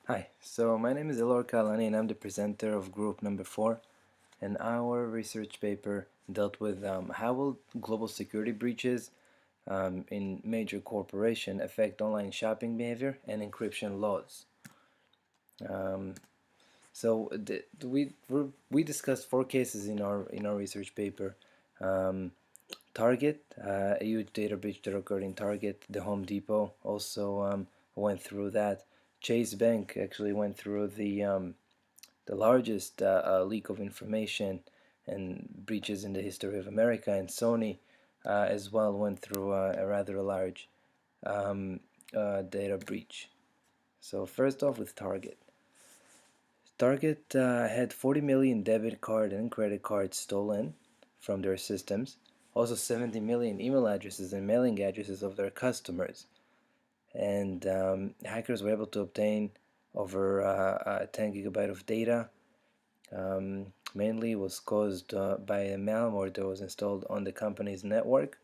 Hi, so my name is Elor Kalani and I'm the presenter of group number 4, and our research paper dealt with how will global security breaches in major corporation affect online shopping behavior and encryption laws. Um, we discussed 4 cases in our research paper. Um, Target, a huge data breach that occurred in Target. The Home Depot also went through that. Chase Bank actually went through the largest leak of information and breaches in the history of America, and Sony as well went through a rather large data breach. So first off with Target. Target had 40 million debit card and credit cards stolen from their systems. Also 70 million email addresses and mailing addresses of their customers. And hackers were able to obtain over 10 gigabyte of data. Mainly was caused by a malware that was installed on the company's network.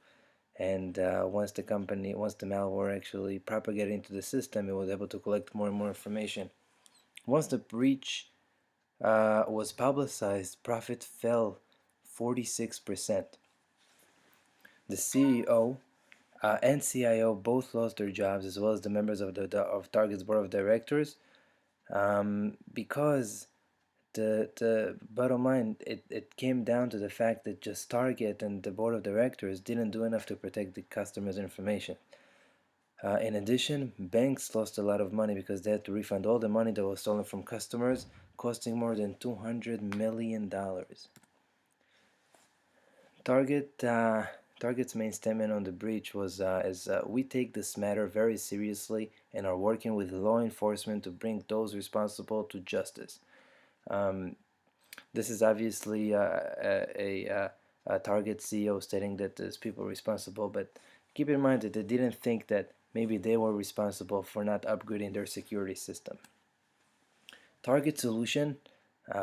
And once the malware actually propagated into the system, it was able to collect more and more information. Once the breach was publicized, profit fell 46%. The CEO and CIO both lost their jobs, as well as the members of of Target's board of directors, because the bottom line, it came down to the fact that just Target and the board of directors didn't do enough to protect the customers' information. In addition, banks lost a lot of money because they had to refund all the money that was stolen from customers, costing more than $200 million. Target's main statement on the breach was we take this matter very seriously and are working with law enforcement to bring those responsible to justice. Um, this is obviously a Target CEO stating that there's people responsible, but keep in mind that they didn't think that maybe they were responsible for not upgrading their security system. Target solution,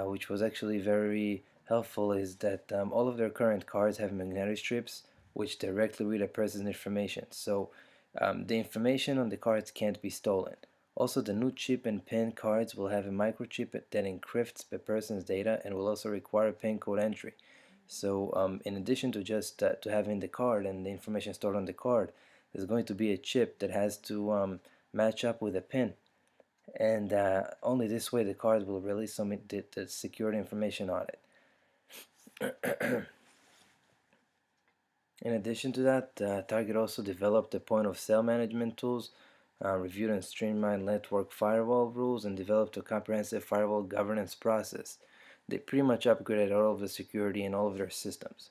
which was actually very helpful, is that all of their current cards have magnetic strips which directly read a person's information. So the information on the cards can't be stolen. Also, the new chip and PIN cards will have a microchip that encrypts the person's data and will also require PIN code entry. So in addition to just to having the card and the information stored on the card, there's going to be a chip that has to match up with a PIN, and only this way the card will release some the security information on it. In addition to that, Target also developed the point of sale management tools, reviewed and streamlined network firewall rules, and developed a comprehensive firewall governance process. They pretty much upgraded all of the security in all of their systems.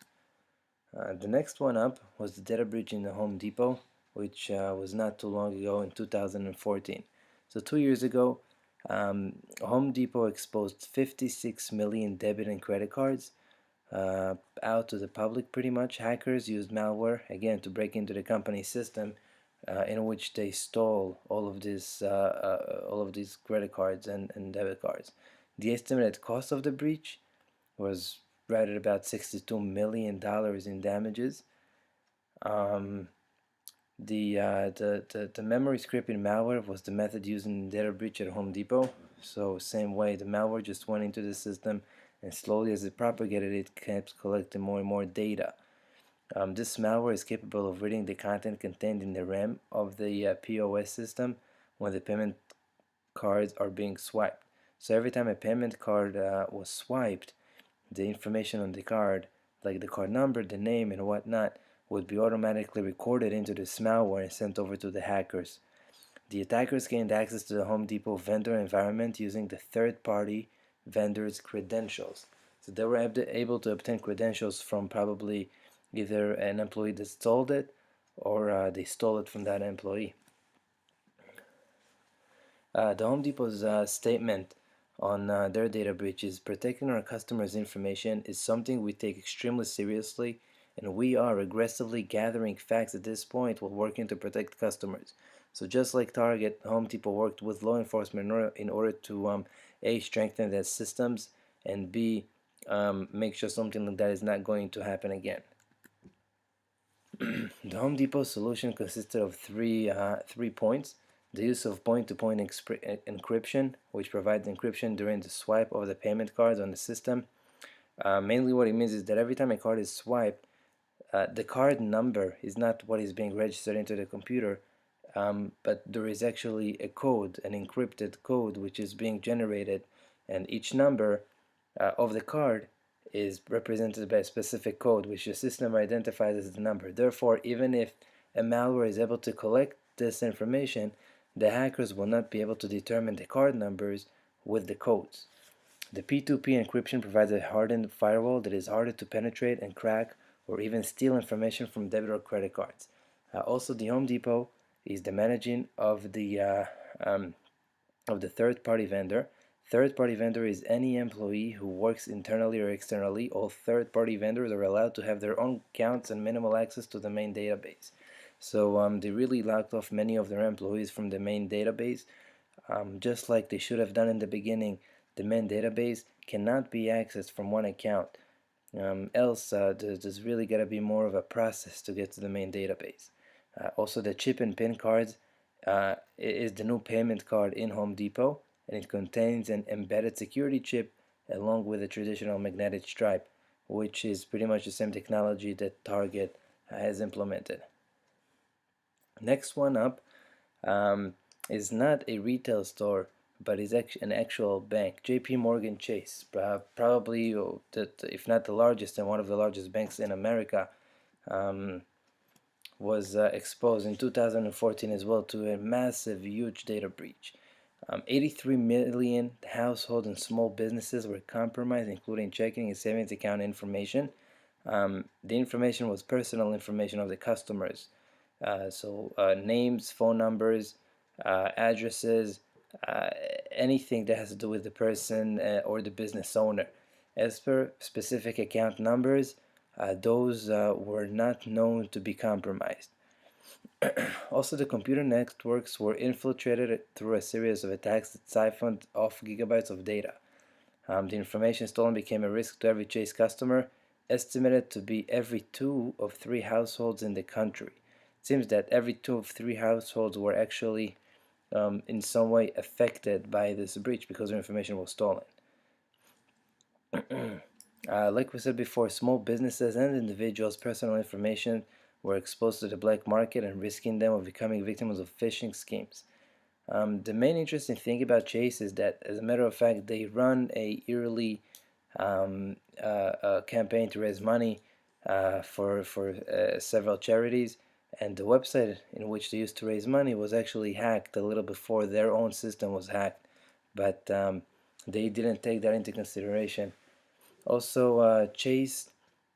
The next one up was the data breach in the Home Depot, which was not too long ago in 2014. So 2 years ago, Home Depot exposed 56 million debit and credit cards out to the public pretty much. Hackers used malware, again, to break into the company's system, in which they stole all of these credit cards and debit cards. The estimated cost of the breach was right at about $62 million in damages. Um, the memory stripping malware was the method used in the data breach at Home Depot. So same way, the malware just went into the system, and slowly as it propagated, it kept collecting more and more data. This malware is capable of reading the content contained in the RAM of the POS system when the payment cards are being swiped. So every time a payment card was swiped, the information on the card, like the card number, the name, and whatnot, would be automatically recorded into this malware and sent over to the hackers. The attackers gained access to the Home Depot vendor environment using the third-party vendor's credentials. So they were able to obtain credentials from probably either an employee that stole it, or they stole it from that employee. The Home Depot's statement on their data breach is: protecting our customers' information is something we take extremely seriously, and we are aggressively gathering facts at this point while working to protect customers. So just like Target, Home Depot worked with law enforcement in order to A, strengthen their systems, and B, make sure something like that is not going to happen again. The Home Depot solution consisted of three points. the use of point-to-point encryption, which provides encryption during the swipe of the payment cards on the system. Mainly what it means is that every time a card is swiped, the card number is not what is being registered into the computer, but there is actually a code, an encrypted code, which is being generated, and each number of the card is represented by a specific code, which the system identifies as the number. Therefore, even if a malware is able to collect this information, the hackers will not be able to determine the card numbers with the codes. The P2P encryption provides a hardened firewall that is harder to penetrate and crack or even steal information from debit or credit cards. Also, the Home Depot is the managing of the third-party vendor. Third-party vendor is any employee who works internally or externally. All third-party vendors are allowed to have their own accounts and minimal access to the main database. So they really locked off many of their employees from the main database, just like they should have done in the beginning. The main database cannot be accessed from one account. Else, there's really got to be more of a process to get to the main database. Also, the chip and PIN cards is the new payment card in Home Depot, and it contains an embedded security chip along with a traditional magnetic stripe, which is pretty much the same technology that Target has implemented. Next one up is not a retail store, but is an actual bank. JP Morgan Chase, probably if not the largest and one of the largest banks in America, was exposed in 2014 as well to a massive, huge data breach. 83 million households and small businesses were compromised, including checking and savings account information. The information was personal information of the customers. Names, phone numbers, addresses, anything that has to do with the person or the business owner. As per specific account numbers, those were not known to be compromised. Also, the computer networks were infiltrated through a series of attacks that siphoned off gigabytes of data. The information stolen became a risk to every Chase customer, estimated to be every 2 of 3 households in the country. It seems that every 2 of 3 households were actually in some way affected by this breach because their information was stolen. Like we said before, small businesses and individuals' personal information were exposed to the black market and risking them of becoming victims of phishing schemes. The main interesting thing about Chase is that, as a matter of fact, they run a yearly campaign to raise money for several charities, and the website in which they used to raise money was actually hacked a little before their own system was hacked, but they didn't take that into consideration. Also, Chase,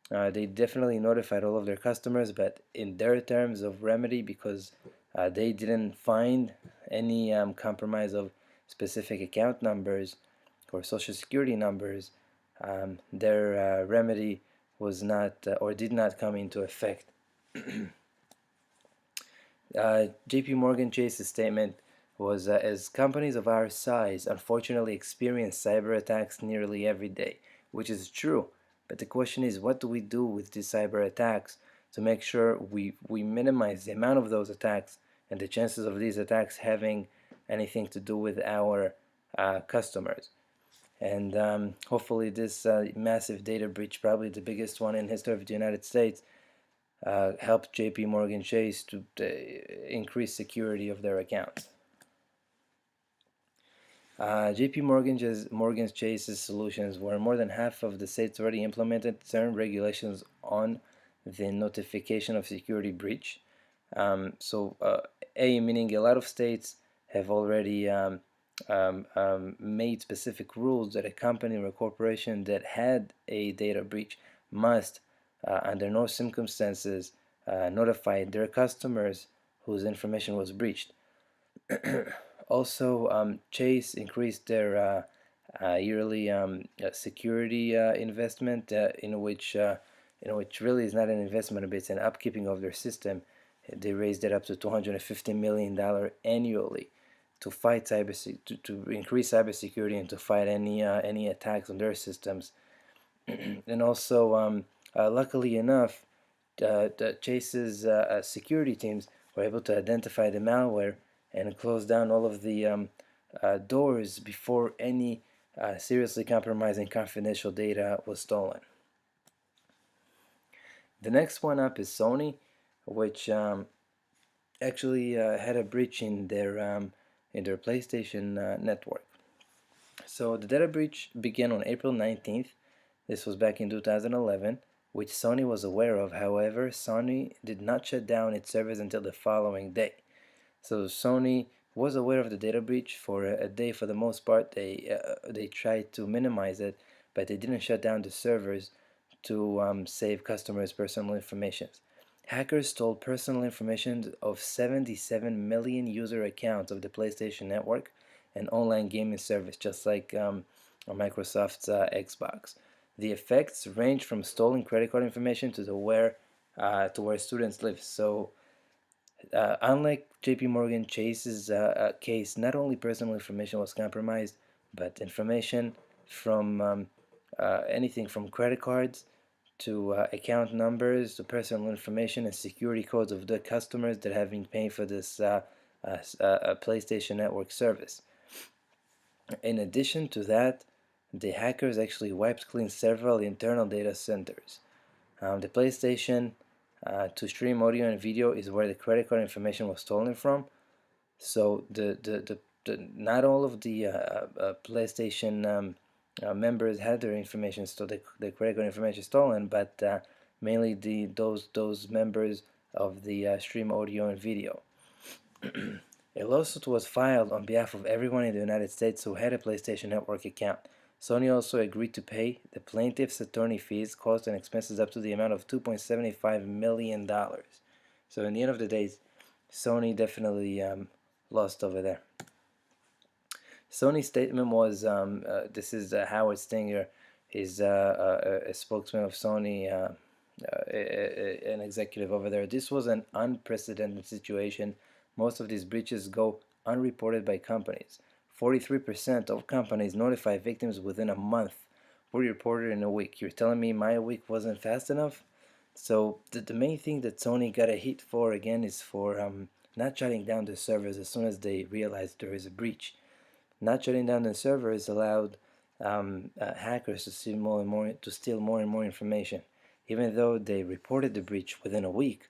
they definitely notified all of their customers, but in their terms of remedy, because they didn't find any compromise of specific account numbers or social security numbers, their remedy was not or did not come into effect. JP Morgan Chase's statement was, as companies of our size unfortunately experience cyber attacks nearly every day, which is true. But the question is, what do we do with these cyber attacks to make sure we minimize the amount of those attacks and the chances of these attacks having anything to do with our customers? And hopefully this massive data breach, probably the biggest one in history of the United States, helped JP Morgan Chase to increase security of their accounts. JP Morgan Chase's solutions, where more than half of the states already implemented certain regulations on the notification of security breach. Meaning a lot of states have already made specific rules that a company or a corporation that had a data breach must, under no circumstances, notify their customers whose information was breached. Also, Chase increased their yearly security investment, in which really is not an investment, but it's an upkeeping of their system. They raised it up to $250 million annually to fight to increase cybersecurity and to fight any attacks on their systems. And also, luckily enough, the Chase's security teams were able to identify the malware and closed down all of the doors before any seriously compromising confidential data was stolen. The next one up is Sony, which actually had a breach in their PlayStation network. So the data breach began on April 19th. This was back in 2011, which Sony was aware of. However, Sony did not shut down its servers until the following day. So Sony was aware of the data breach for a day. For the most part, they tried to minimize it, but they didn't shut down the servers to save customers' personal information. Hackers stole personal information of 77 million user accounts of the PlayStation Network, an online gaming service, just like Microsoft's Xbox. The effects range from stolen credit card information to where students live. So unlike JP Morgan Chase's case, not only personal information was compromised, but information from anything from credit cards to account numbers to personal information and security codes of the customers that have been paying for this PlayStation Network service. In addition to that, the hackers actually wiped clean several internal data centers. The PlayStation to stream audio and video is where the credit card information was stolen from. So not all of the PlayStation members had their information the credit card information stolen, but mainly those members of the stream audio and video. A lawsuit was filed on behalf of everyone in the United States who had a PlayStation Network account. Sony also agreed to pay the plaintiff's attorney fees, costs, and expenses up to the amount of $2.75 million. So in the end of the day, Sony definitely lost over there. Sony's statement was, this is Howard Stinger, is a spokesman of Sony, an executive over there. This was an unprecedented situation. Most of these breaches go unreported by companies. 43% of companies notify victims within a month. We reported in a week. You're telling me my week wasn't fast enough? So the main thing that Sony got a hit for again is for not shutting down the servers as soon as they realized there is a breach. Not shutting down the servers allowed hackers to steal more and more information, even though they reported the breach within a week.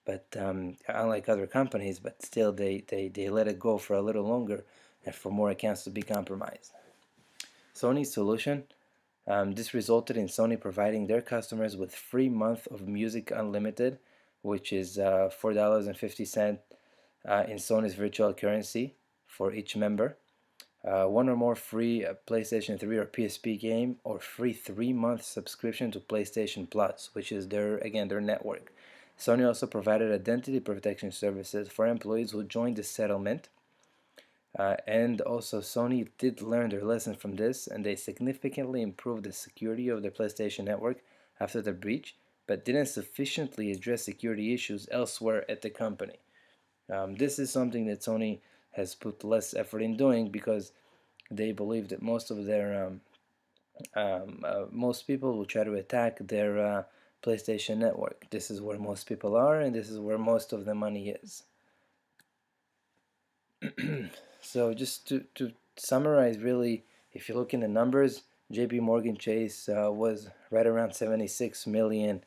But unlike other companies, but still they let it go for a little longer and for more accounts to be compromised. Sony's solution, this resulted in Sony providing their customers with free month of Music Unlimited, which is $4.50 in Sony's virtual currency for each member. One or more free PlayStation 3 or PSP game, or free 3-month subscription to PlayStation Plus, which is their network. Sony also provided identity protection services for employees who joined the settlement. And also Sony did learn their lesson from this, and they significantly improved the security of their PlayStation Network after the breach, but didn't sufficiently address security issues elsewhere at the company. This is something that Sony has put less effort in doing because they believe that most of their most people will try to attack their PlayStation Network. This is where most people are, and this is where most of the money is. So just to summarize, really, if you look in the numbers, JP Morgan Chase was right around 76 million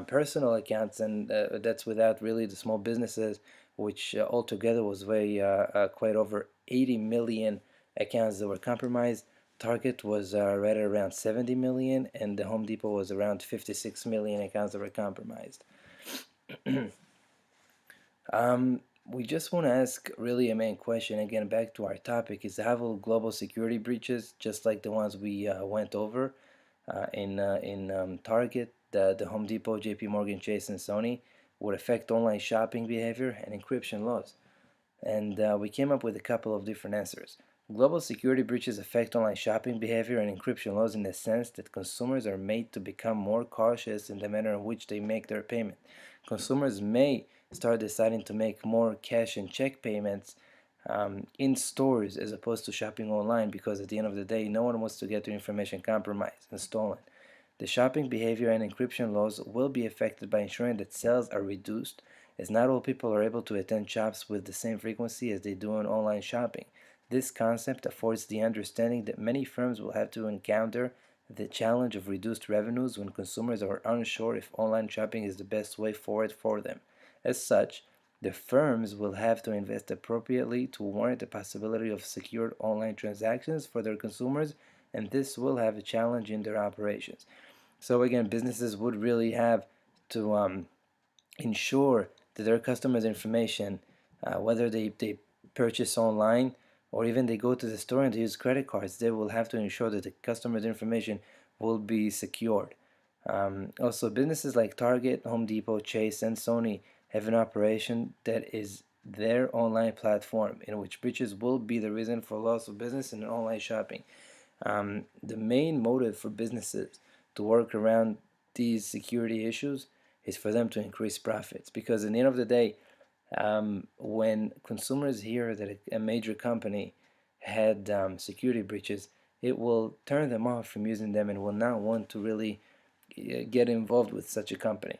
personal accounts, and that's without really the small businesses, which altogether was quite over 80 million accounts that were compromised. Target was right around 70 million, and the Home Depot was around 56 million accounts that were compromised. We just want to ask really a main question, again back to our topic, is how will global security breaches, just like the ones we went over in Target, the Home Depot, JP Morgan Chase, and Sony, would affect online shopping behavior and encryption laws? And we came up with a couple of different answers. Global security breaches affect online shopping behavior and encryption laws in the sense that consumers are made to become more cautious in the manner in which they make their payment. Consumers may start deciding to make more cash and check payments in stores as opposed to shopping online, because at the end of the day, no one wants to get their information compromised and stolen. The shopping behavior and encryption laws will be affected by ensuring that sales are reduced as not all people are able to attend shops with the same frequency as they do on online shopping. This concept affords the understanding that many firms will have to encounter the challenge of reduced revenues when consumers are unsure if online shopping is the best way forward for them. As such, the firms will have to invest appropriately to warrant the possibility of secured online transactions for their consumers, and this will have a challenge in their operations. So again, businesses would really have to ensure that their customers' information, whether they purchase online or even they go to the store and they use credit cards, they will have to ensure that the customers' information will be secured. Also, businesses like Target, Home Depot, Chase, and Sony have an operation that is their online platform in which breaches will be the reason for loss of business in online shopping. The main motive for businesses to work around these security issues is for them to increase profits, because in the end of the day, when consumers hear that a major company had security breaches, it will turn them off from using them and will not want to really get involved with such a company.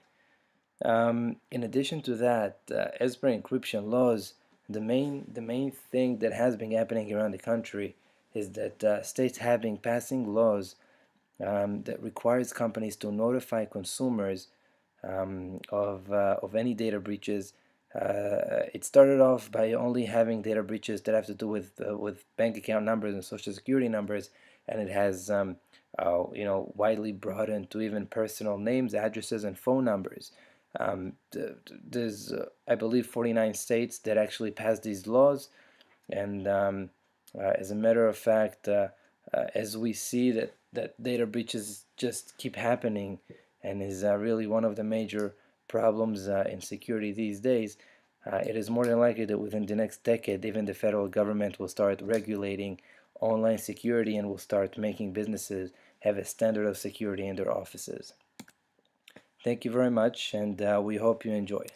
In addition to that, as per encryption laws, the main thing that has been happening around the country is that states have been passing laws that requires companies to notify consumers of any data breaches. It started off by only having data breaches that have to do with bank account numbers and social security numbers, and it has widely broadened to even personal names, addresses, and phone numbers. There's I believe 49 states that actually passed these laws, and as a matter of fact, as we see that data breaches just keep happening and is really one of the major problems in security these days, it is more than likely that within the next decade, even the federal government will start regulating online security and will start making businesses have a standard of security in their offices. Thank you very much, and we hope you enjoy.